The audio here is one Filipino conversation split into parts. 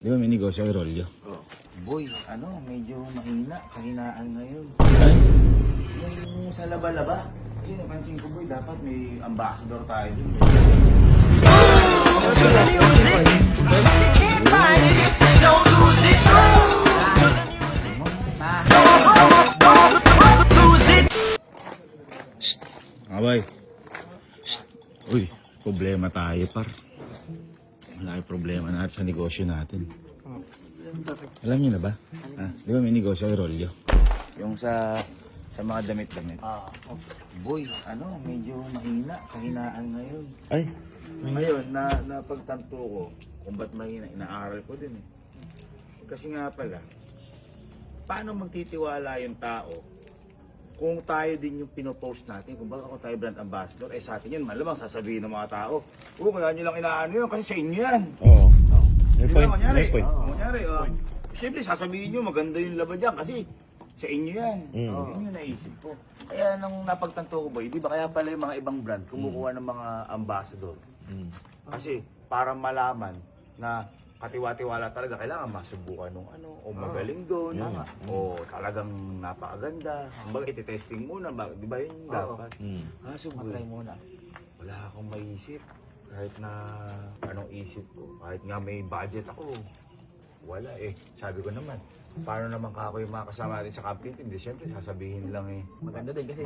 Di ba may negosyo kay Rolyo? Oh. Boy, medyo mahina. Kahinaan ngayon. Ay? Yung sa laba-laba. Kasi napansin ko, boy, dapat may ambassador tayo dun. Shhh! Abay! Shhh! Uy, problema tayo, par. Malaki problema natin sa negosyo natin. Alam niyo na ba? Di ba may negosyo kay Rolyo? Yung sa mga damit-damit. Boy, medyo mahina. Kahinaan ngayon. Ay! Ngayon, napagtanto ko kung ba't mahina. Inaaral ko din eh. Kasi nga pala, paano magtitiwala yung tao kung tayo din yung pinopost natin? Kung baka kung tayo brand ambassador, sa atin yun, malamang sasabihin ng mga tao, kaya nyo lang inaano yun, kasi sa inyo yan. Oo. May Di ba, point. kunyari, May point. siyempre sasabihin nyo, maganda yung laban dyan, kasi sa inyo yan. Yun yung naisip ko. Kaya nung napagtanto ko, boy, di ba kaya pala yung mga ibang brand kumukuha ng mga ambassador? Kasi para malaman na katiwa-tiwala talaga, kailangan masubukan nung o magaling doon, o talagang napakaganda. Kumbaga, iti-testing muna, di ba yun dapat? So, boy, muna. Wala akong maisip. Kahit na anong isip ko, kahit nga may budget ako, wala eh. Sabi ko naman, paano naman ako yung mga kasama natin sa camping team? Di syempre, sasabihin lang eh. Maganda din kasi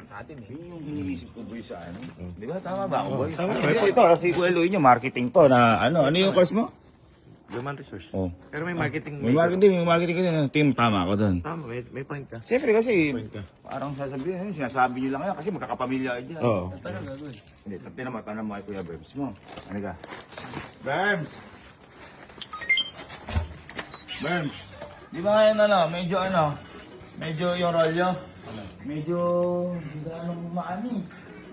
sa atin eh. Yun yung iniisip ko, boy, sa ano. Di ba? Tama ba ako, boy? Tama. Ito, kasi Kueloy nyo, marketing to na ano yung course mo? Human resource. Oh. Pero may marketing. May marketing ka din. Team, tama ako doon. Tama, may point ka. Siyempre kasi, parang sasabihin, sinasabi nyo lang yan kasi magkakapamilya dyan. Oo. Talaga, boy. Hindi, tanong mo kay Kuya Berbs mo. Ano ka? Berbs! Berbs! Di ba ngayon medyo yung rolyo, medyo hindi anong maano eh.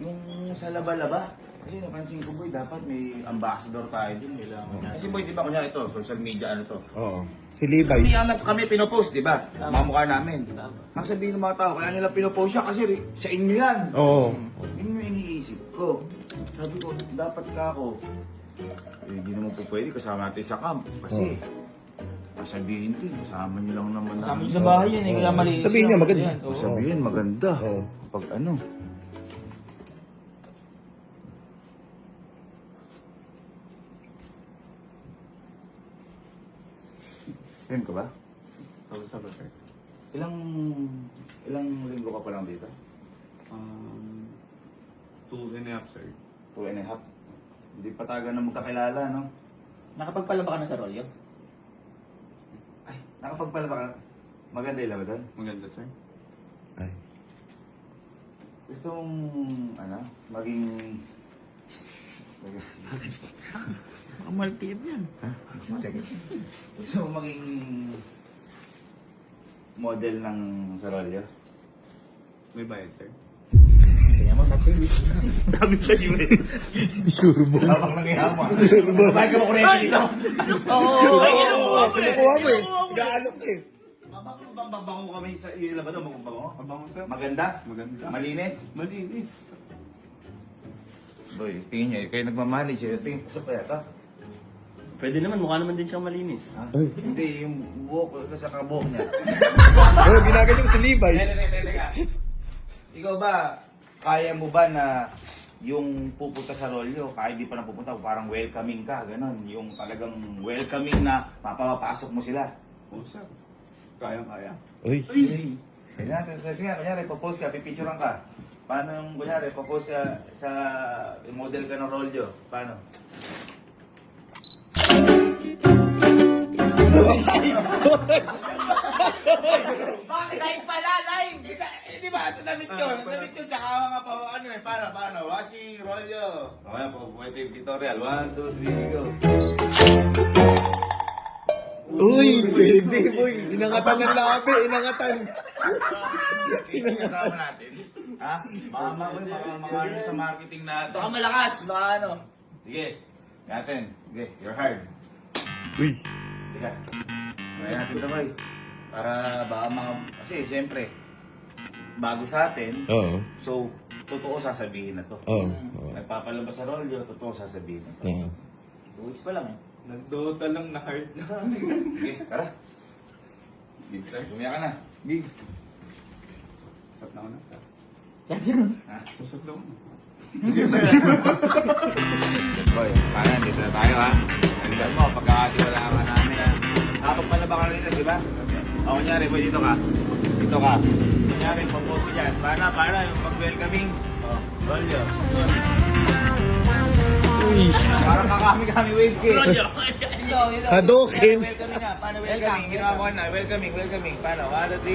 Yung sa laba-laba. Kasi napansin ko, boy, dapat may ambassador tayo din. Kasi boy, di ba kunyari ito, social media to. Oo. Si Levi. Kami pinopost, di ba? Mga mukha namin. Ang sabihin ng mga tao, kaya nila pinopost siya kasi sa inyo yan. Oo. Yun yung iniisip ko. Sabi ko, dapat ka ako. Hindi naman po pwede kasama natin sa camp. Kasi, sabihin din, kasama nyo lang naman. Kasama nyo sa bahay yan, kaya maliit. Sabihin niya, maganda. Sabihin, maganda. Oo. Pag Film ka ba? Kamusta ba, sir? Ilang linggo ka pa lang dito? 2.5, sir. 2.5. Hindi pa taga na magkakilala, no? Nakapagpalaba ka na sa Rolyo? Ay, nakapagpala ba ka? Maganda yung laban doon? Maganda, sir. Ay. Gusto mong, maging... Maltid yan. Gusto mong maging model ng Sarolyo? May bayad, sir. Kaya mo, sabi Dami ka yun eh. Sure mo. Habang nangyayama. Sabay ka mo kurente dito. Oo. Kinukuha mo eh. Gaalok eh. Mabango kami sa iyo ba ito? Mabango? Mabango, sir. Maganda? Maganda. Malinis? Malinis. Boy, tingin niya, kayo nagmamali siya. Tingin, isa pa yata. Pwede naman, mukha naman din siyang malinis. Ha? Hindi, yung buhok, sa kabuhok niya. Oo, ginaganyan si Levi. Teka. Ikaw ba, kaya mo ba na yung pupunta sa Rolyo, kahit di pa napupunta, parang welcoming ka, gano'n. Yung talagang welcoming na mapapapasok mo sila. Oo, sir. Kaya-kaya. Uy. Kaya kasi nga, kunyari, papost ka, pipicturean ka. Paano yung, kunyari, papost sa model ka ng Rolyo? Paano? Bakit? Live pala, live! Di ba, sa damit yun, tsaka mga paano? Washing, Rolyo. Okay, pwede yung tutorial. 1, 2, 3, go. Uy, pwede boy. Inangatan ng labi, inangatan. Kasama natin. Ha? Mga sa marketing natin. Baka malakas, baka ano. Sige, natin. Sige, you're hard. Uy. Sige. Kaya natin ito, boy. Para baka kasi siyempre, bago sa atin, Oo. so, totoo sasabihin na to. Oo. Nagpapalabas sa Rolyo, totoo sasabihin na to. Oo. 2 weeks pa lang eh. Nagdota lang na hard na. Sige, tara. Gig, sir. Sumaya ka na. Gig. Shot na ako na, sir. Ha? Shot na ako na. Boy, kaya dito na tayo ha. Nandun mo, pagkakatiwala ka namin ha. Kapag palaba ka rin di ba? O, kunyari, boy, dito ka. Dito ka. Kunyari, pag-post ka dyan. Paano, yung mag-welcoming? O, roll yun. Parang kakami-kami wave ka eh. Dito. Hadoken. Welcoming nga. Paano welcoming? Ginawa mo na. Welcoming. Paano? 1, 2,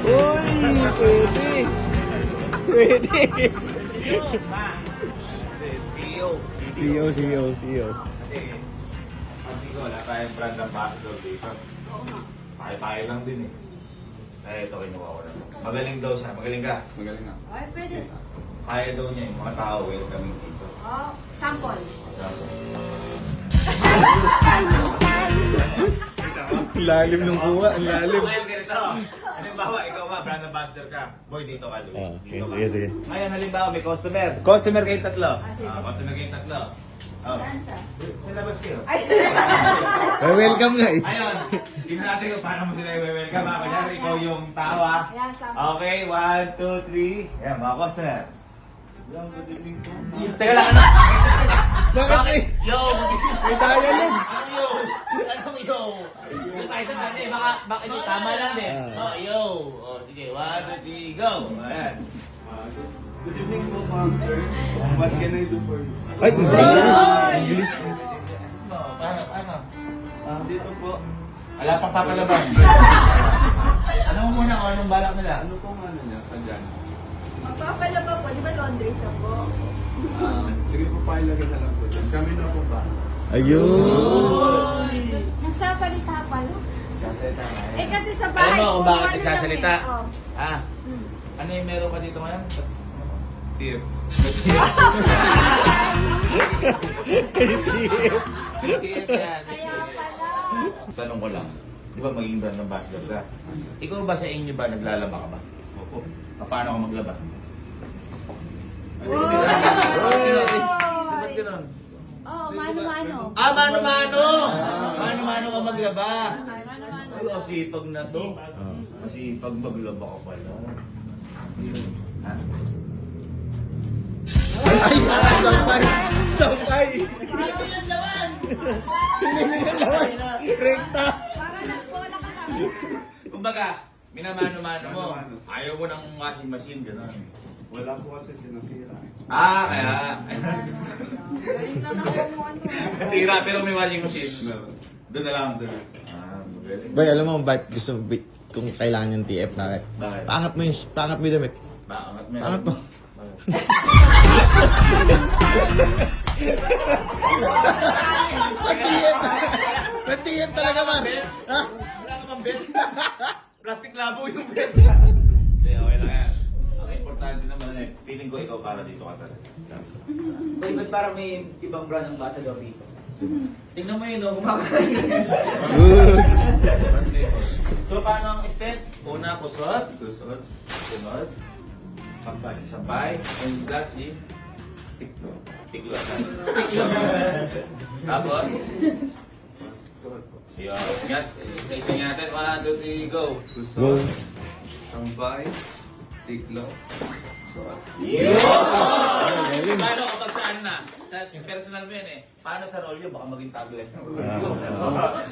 3. Uy, pwede. Pwede. Ma. CEO. CEO. Kasi, pati ko, wala tayong brand ambassador dito. Tayo lang din eh. Kaya ito kinuha ko lang. Magaling daw siya. Magaling ka. Magaling nga. Ay, pwede. Kaya daw niya yung mga tao welcoming dito. Oh, sample. Lalim ng kuha, ang lalim. Ngayon ganito. Halimbawa, ikaw ba, brand ambassador ka. Boy, dito ka, Louie. Dito ka. sige. Ngayon, halimbawa, may customer. Customer kayong tatlo. sige. Customer kayong tatlo. Oh. Saan siya? Sa labas kayo. Ay, Welcome nga eh. Ayun, tingnan natin kung paano mo sila i-welcome ha. Kunyari, ikaw yung tao ha. Ayan, sample. Okay, 1, 2, 3. Ayan, mga customer. Teka lang, ano? Bakit eh? Yo! May dialogue. Yo! Anong yo? Yung tayo sa natin, baka hindi, tama lang din. Oh, yo! Oh, sige, 1, 2, 3, go! Ayan. Good evening po, ma'am, sir. What can I do for you? Ay, English. Paano? Dito po. Wala pang papalaban. Ano mo muna kung anong balak nila? Ano pong ano niya? Sadyan? magpapalaba po. Di ba laundry siya po? Sige po, pailagay na lang po dyan. Kami na po ba? Ayun. Nagsasalita pala. Eh kasi sa bahay Alam mo kung bakit ano nagsasalita? lang eh. Oh. Ah, Hmm. ano yung meron ka dito ngayon? Tip. TF yan. Kaya pala. Tanong ko lang, di ba maging brand ambassador ka? Ikaw ba sa inyo ba naglalaba ka ba? Opo. Paano ka maglaba? Wow! Ba't ganun? Oh, mano-mano. Ah, mano-mano! Mano-mano ka maglaba. Mano-mano. Ay, masipag na to. Masipag maglaba ka pala. Ha? Sampay. Hindi lawan. Rekta. Para nagbola ka lang. Kumbaga, minamano-mano mo. Mano-mano. Ayaw mo ng washing machine, gano'n. Wala po kasi sinasira. Ah, kaya. Galing lang ako mo ano. Nasira pero may washing machine. Meron. Doon na lang. Ah, magaling. Boy, alam mo bakit gusto kung kailangan yung TF na Bakit? Paangat mo yung damit. Baangat mo. Paangat mo. Patiyet talaga man. Ha? Wala ka bang bed? Plastic labo yung bed. Hindi, okay lang yan. Ang importante naman eh, feeling ko ikaw para dito ka talaga. Ba't parang may ibang brand ambassador dito? Tingnan mo yun, no? Kumakain. Goods. So, paano ang step? Una, kusot. Tusod. Sunod. Kampay. Sampay. And lastly, Tikto. tiklo. Tapos, Tusod po. yun. Yan. Isa natin. 1, 2, 3, go. Tusod. Sampay. Tiklo. Tusod. Paano kapag saan na? Sa personal mo yan eh. Paano sa rolyo? Baka maging tablet.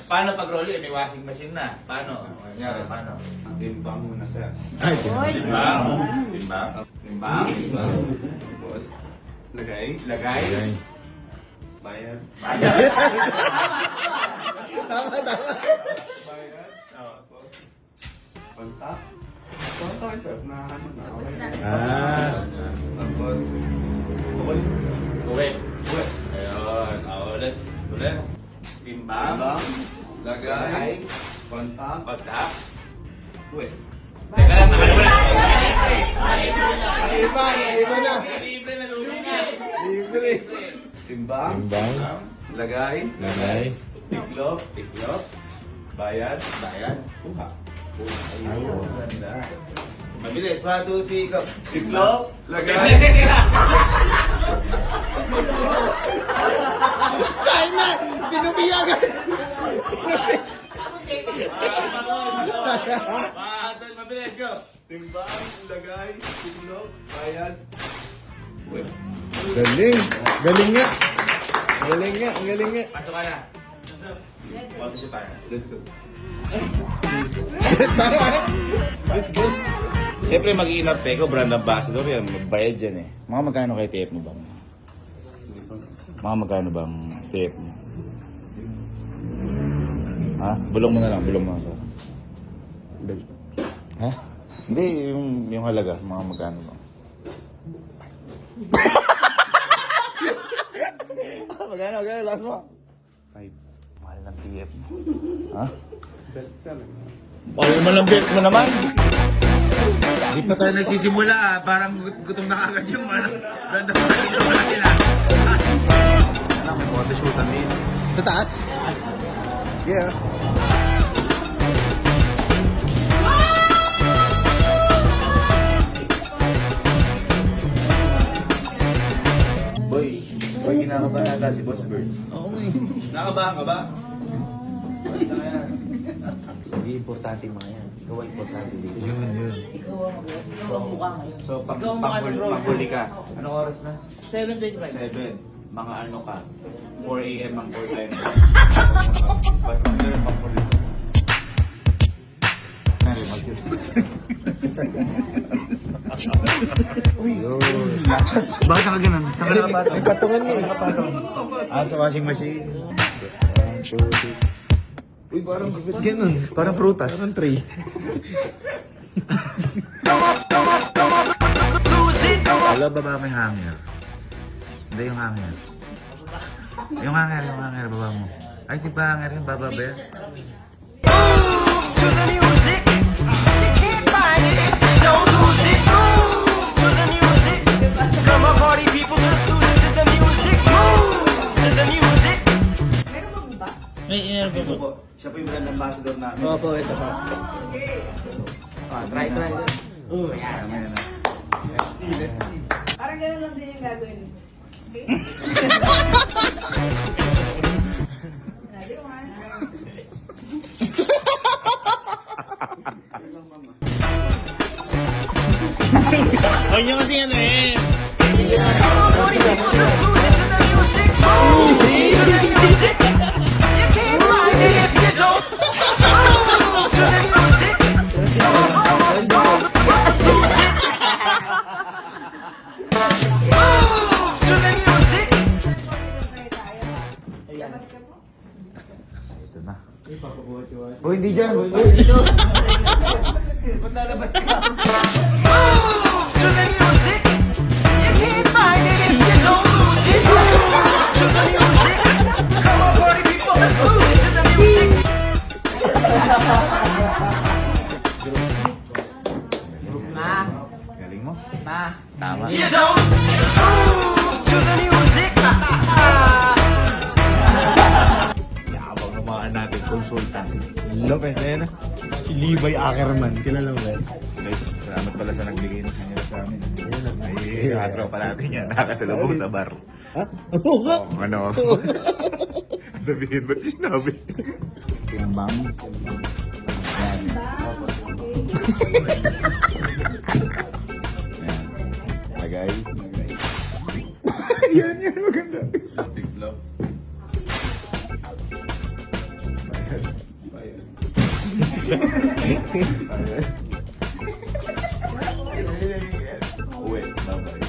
Paano pag rolyo? May washing machine na. Paano? Kunyari, paano? Timbang muna, sir. Oy. Timbang. Timbang. Timbang. Tapos, lagay. Lagay. Bayad. Bayad. Tapos, kontak. Kontak, sir. Na ano na. Okay na. Ah. Tapos, okay. Uwi. Uwi. Ayun. Ulit. Ulit. Timbang. Timbang. Lagay. Lagay. Kontak. Pagtap. Uwi. Teka lang. Nakalimutan. Iba na. Libre na lulo na. Libre. Timbang. Timbang. Lagay. Lagay. Tiklop. Tiklop. Bayad. Bayad. Kuha. Ayun. Ganda. Mabilis. 1, 2, 3, go. Tiklop. Lagay. Kain na! Tinubiyagan! Patol, mabilis, go! Timbang, lagay, tiklop, bayad. Galing! Galing nga! Galing nga! Ang galing nga! Pasok ka na. Pagkasi tayo. Let's go. Siyempre mag-iinap teko, brand ambassador yan. Magbayad yan eh. Mga magkano kay TF mo bang? Mga magkano bang TF mo? Ha? Bulong mo na lang, bulong mo na. Ha? Hindi, yung halaga, mga magkano ba? Magkano, last mo? 5. Mahal ng TF mo. Ha? Belt sana. Ay, malambit mo naman. Di pa tayo nagsisimula ah. Parang gutom na kagad yung random na wala nila. Alam, may mga shoot din. Sa taas? Yeah. Boy, kinakabahan nata si Boss Bird. Oo nga eh. Nakabahan ka ba? Basta nga yan. Hindi importante yung mga yan. Ikaw ang importante dito. Yun. So, panghuli ka. Anong oras na? 7:25. 7. Mga ano ka? 4 a.m. ang call time. Panghuli. Bakit ka ganun? Saan ka nakapatong? Nagkatungan niya. Sa washing machine. Uy, parang ganun. Parang prutas. Parang tray. Wala ba ba may hanger? Hindi yung hanger. Yung hanger, baba mo. Ay, di ba hanger yun? Baba ba yan? To the music, you can't find it if you don't lose it. Move to the music. Come on, party people, just lose it to the music. Move to the music. May email ba Ito po, siya po yung brand ambassador namin. Opo, ito pa. Try. Oh, yan. Parang gano'n lang din yung gagawin. Okay? Lagi mo nga. Huwag niyo kasi ano eh. Come on, party people, just lose it to the music. Move to the music. You can't find it if you don't. Move to the music. Come on, lose it. Move to the music. Labas ka po. Ito na. Uy, hindi dyan. Uy, dito. Ba't lalabas ka? Move to the music. You can't find it if you don't lose it. Move to the music. Come on, party people, let's lose it to the music. Galing mo. Ma. Tama. You don't move to the music. Yabang naman natin, consultant. Lopez, ayan na. Si Levi Ackerman. Kilala mo ba yan? Guys, salamat pala sa nagbigay ng kanya sa amin. Ay, katro pa natin yan. Nakasalubong sa bar. Ha? Oo nga. Ano? Sabihin ba't sinabi? Timbang. Yan. Yan. Lagay. Yan, maganda. Tiklop. Bayad. Uwi. Bye-bye.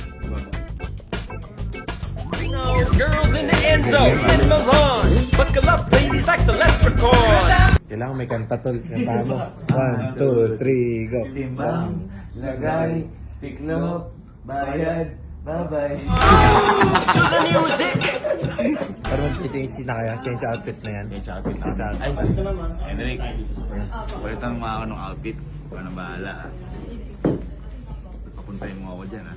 Girls in the end zone, in Milan. Buckle up, ladies, like the leprechaun. Kailangan may kanta tol. Kanta mo. 1, 2, 3, go. Timbang, lagay, tiklop, bayad, bye-bye. To the music. Parang mag-change na kaya. Change outfit na yan. Change outfit na. Ay, Henrik. Palitan mo ako ng outfit. Ikaw na bahala. Papuntahin mo ako dyan, ha?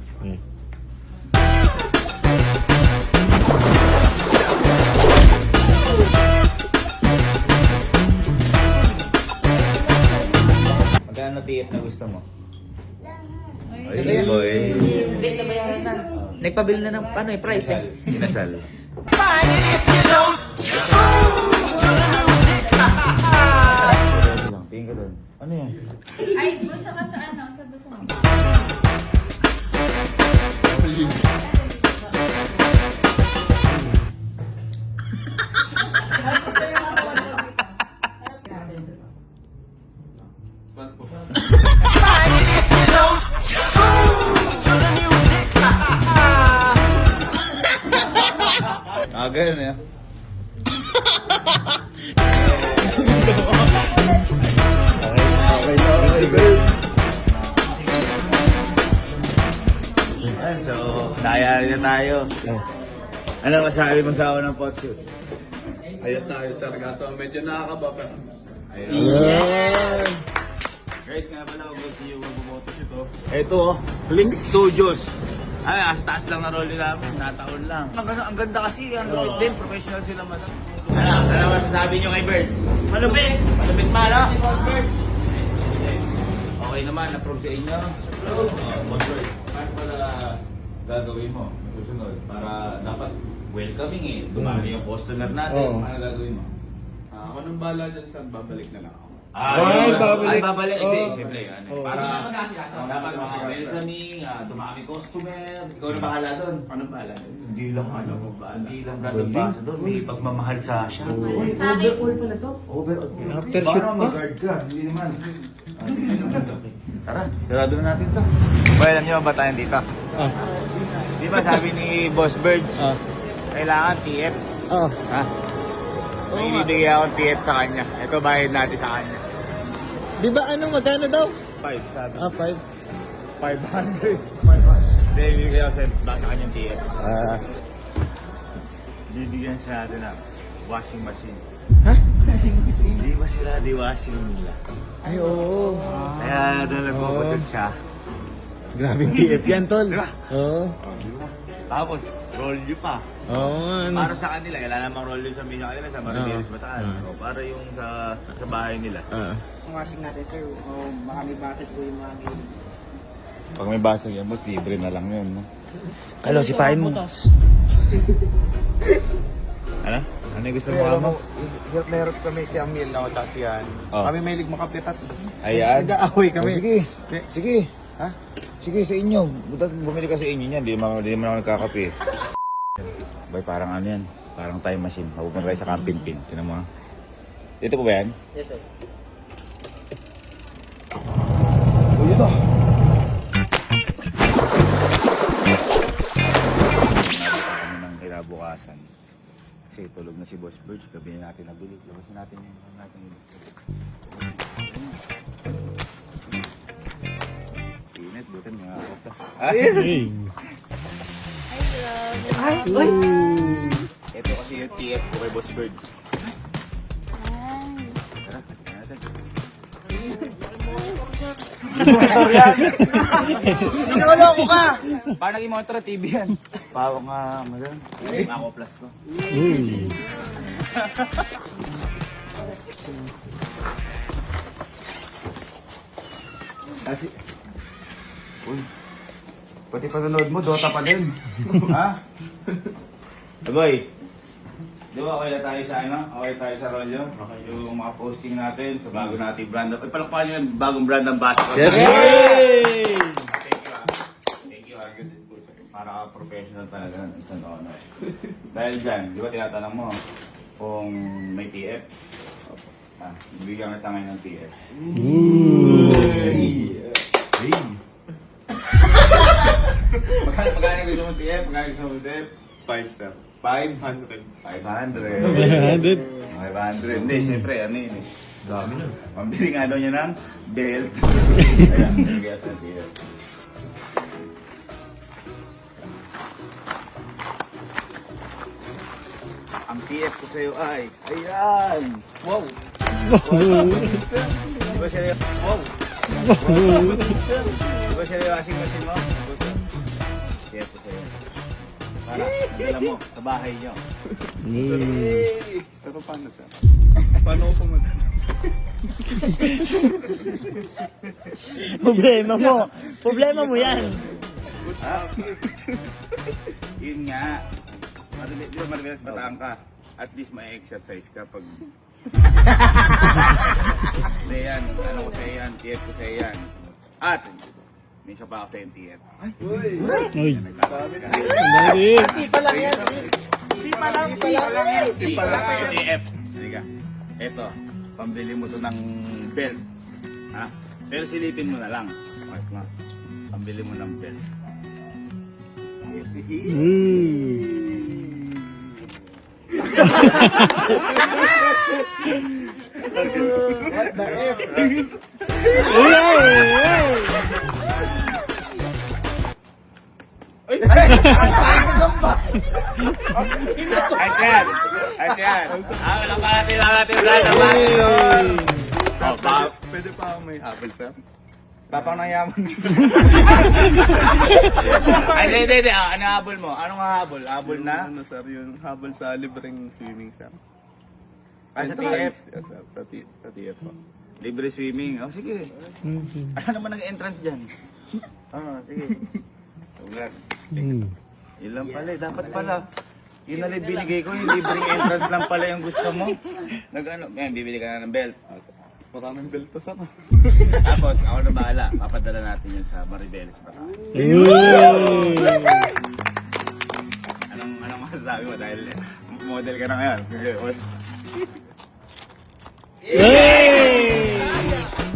Magkano TF na gusto mo? Ay, boy. Hindi na bayaran na. Nagpabil na ng price eh. Inasal. Find it if you lang, tingin ka doon. Ano yan? Ay, busa ka sa ano? Sa busa mo. Ah, ganun yan. Ayan, so, nayari na tayo. Ano masabi mo sa unang pot shoot? Ayos na ayos, sir. Kaso medyo nakakaba pa. Ayun. Guys, nga pala kung gusto nyo mag-photoshoot, oh. Ito, oh. Link Studios. Ay, taas lang na role namin. Nataon lang. Ang ganda kasi. Ang lupit din. Professional sila, madam. Ano masasabi nyo kay Bird? Malupit! Malupit pa, no? Okay naman, approve sa inyo. Bossboy, paano pala gagawin mo? Susunod. Para dapat welcoming eh. Dumami yung customer natin. Oo. Paano gagawin mo? Ako nang bala dyan, sir. Babalik na lang ako. Ay, babalik. Ay, babalik. Hindi, Oo. siyempre. Ano, Oo. para Mag-aasikaso. dapat mga welcoming, dumami customer. Ikaw na bahala doon. Anong bala? Hindi lang ano, hindi lang brand ambassador. May pagmamahal sa shop. Sa akin, Overall. After shoot Para pa? mag-guard ka, hindi naman. Tara, sarado na natin to. Well, alam nyo ba tayo dito? Ah. Di ba sabi ni Boss Bird, Ah. kailangan TF? Ah. Ha? May ibibigay akong TF sa kanya. Ito bayad natin sa kanya. Di ba ano, magkano daw? 5, sabi. Ah, 5. 500. 500. Hindi, ibibigay ako sa kanyang TF. Ah. Bibigyan siya natin ng washing machine. Ha? Hindi ba sila di-washing nila? Ay, oo. Kaya doon nagpapasad siya. Grabing TF yan, tol. Diba? Oo. Tapos, roll you pa. Oo nga, ano. Para sa kanila, kailangan namang roll you sa minya kanila sa Maribeles, Bataan. Ah. O para yung sa bahay nila. Ah. Ang washing natin, sir, baka may bakit po yung mga game. Pag may basag yan, boss, libre na lang yun. No? Kalo, sipain mo. Ano? Ano yung gusto mo kamo? Meron kami si Amil na utas yan. Oh. Kami may ligmakapitat. Ayan. Nag-aaway kami. Oh, sige. Sige. Ha? Sige, sa inyo. Bumili ka sa inyo niyan. Di naman ako nagkakape. Bay, parang ano yan. Parang time machine. Mapupunta tayo sa camping pin. Tinan mo ha. Dito po ba yan? Yes, sir. O, yun o. Kami ng kinabukasan. Kasi tulog na si Boss Birch. Gabi na natin nabili. Labasin natin yung natin. Init, butan mga kapas. Ay, Ito kasi yung TF ko kay Boss Birds. ay. Tara, tignan natin. Inoloko ka! Paano naging monitor TV yan? Pawak nga, maganda. Ako plus ko. Kasi, uy, pati panonood mo, Dota pa din. Ha? Boy, di ba okay na tayo sa ano? Okay tayo sa Rolyo? Okay. Yung mga posting natin sa bago nating brand. Ay, palakpakan nyo yung bagong brand ng Basco. Yes, Thank yay! you, ah. Good po. Para professional talaga ng isang honor. Dahil dyan, di ba tinatanong mo kung may TF? Opo. Ah, bibigyan kita ngayon ng TF. Magkano gusto mo TF? Magkano gusto mo TF? 5, sir. 500. 500. 500. 500. Hindi, siyempre, ano yun eh. Dami nun. Pambili nga daw niya ng belt. Ayan, nagigaya sa TF. Ang TF ko sa'yo ay, ayan! Wow! Di ba siya yung, wow! Di ba siya yung washing machine mo? TF ko sa'yo. Para, alam mo, sa bahay niyo. Pero paano, sir? Paano ko pumunta? Problema mo yan. Ha? Yun nga. Di ba Maribeles Bataan ka? At least may exercise ka pag... Hindi yan, ano ko sa'yo yan, TF ko sa'yo yan. At, may isa pa ako sa'yo TF. Uy. Hindi pa lang yan. TF. Halika. Eto, pambili mo to ng belt. Ha? Pero silipin mo na lang. Mark nga. Pambili mo ng belt. Ayos yan. Ayos yan. Walang kalatin, Brad. Oh, Pwede pa ako may habol, sir? Tapang ng yaman. Ay, hindi. Ano habol mo? Anong habol? Habol na? Ano, sir, yung habol sa libreng swimming, sir. Ah, sa Entrance. TF? Yes, sir. Sa TF po. Libre swimming. Oh, sige. Ano naman nag-entrance dyan? Oh, sige. Congrats. Yun lang pala. Dapat pala. Yun na rin binigay ko. Yung libreng entrance lang pala yung gusto mo. Nag-ano? Bibili ka na ng belt. Maraming belt to, sir. Tapos, ako na bahala. Papadala natin yun sa Maribeles Bataan. Anong masasabi mo dahil model ka na ngayon?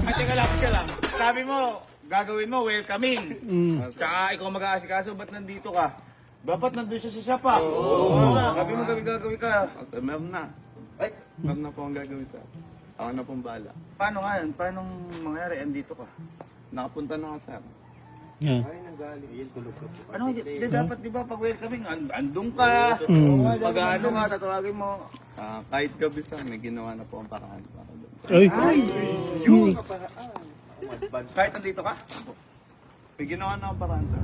Ay, teka lang. Sabi mo, gagawin mo, welcoming. Tsaka ikaw mag-aasikaso, ba't nandito ka? Dapat nandun siya sa shop. Oo. Sabi mo, gagawin ka. Sir, meron na. Ay, meron na po ang gagawin, sir. Ako na pong bahala. Paano nga yun? Paano mangyari? Andito ka? Nakapunta na ako, sir. Ano, di dapat di ba pag welcoming, andun ka, mag-ano ka, tatawagin mo. Kahit gabi, sir, may ginawa na po ang paraan para doon. Kahit andito ka? May ginawa na ang paraan, sir.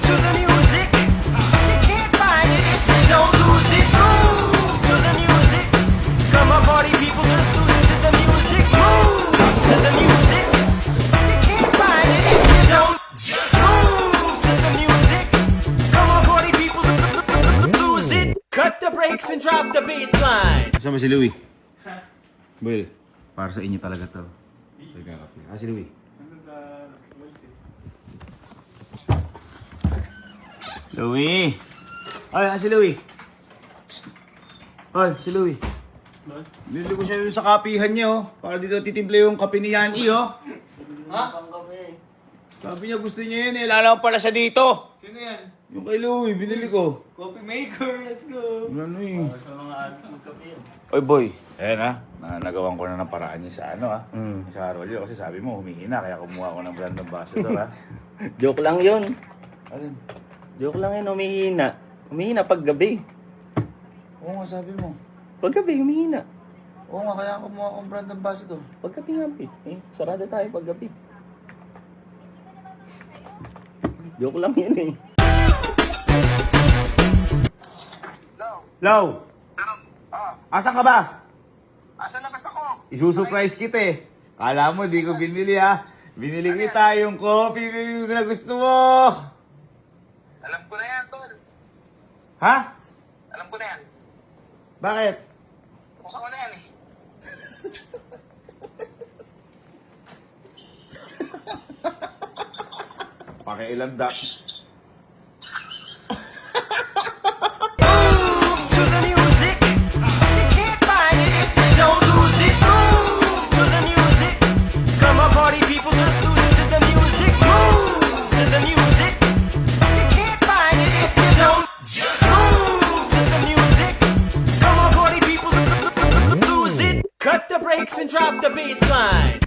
To the music, you can't find it if you don't lose it. Move to the music. Come on, party people, just lose it to the music. Move to the music. You can't find it if you don't just move to the music. Come on, party people, lose it. Cut the brakes and drop the bass line. Kasama si Louie. Boy, para sa inyo talaga to. Si Louie. Louie! Ay, si Louie. Ay, si Louie. Bili ko siya yung sa kapihan niya, oh. Para dito titimple yung kape ni Yanni, oh. Ha? Sabi niya gusto niya yun, eh. Lalaman pala siya dito. Sino yan? Yung kay Louie, binili ko. Coffee maker, let's go. Ano eh. Oy boy, ayan nagawan ko na ng paraan niya sa ano sa Rolyo kasi sabi mo humihina kaya kumuha ko ng brand ambassador Joke lang yun. Alin? Joke lang yun, humihina. Humihina pag gabi. Oo nga sabi mo. Pag gabi, humihina. Oo nga kaya kumuha ko ng brand ambassador. Pag gabi nga, sarado tayo pag gabi. Joke lang yun eh. Low! Asan ka ba? Asa labas ako? Isusurprise kita eh. Kala mo di ko binili Binili kita yung coffee na gusto mo. Alam ko na yan, tol. Ha? Alam ko na yan. Bakit? Buksan ko na yan eh. Pakiilan da. To the music, you can't find it if you don't lose it. Move to the music. Come on, party people, just lose it to the music. Move to the music. You can't find it if you don't just move to the music. Come on, party people, lose it. Cut the brakes and drop the bass line.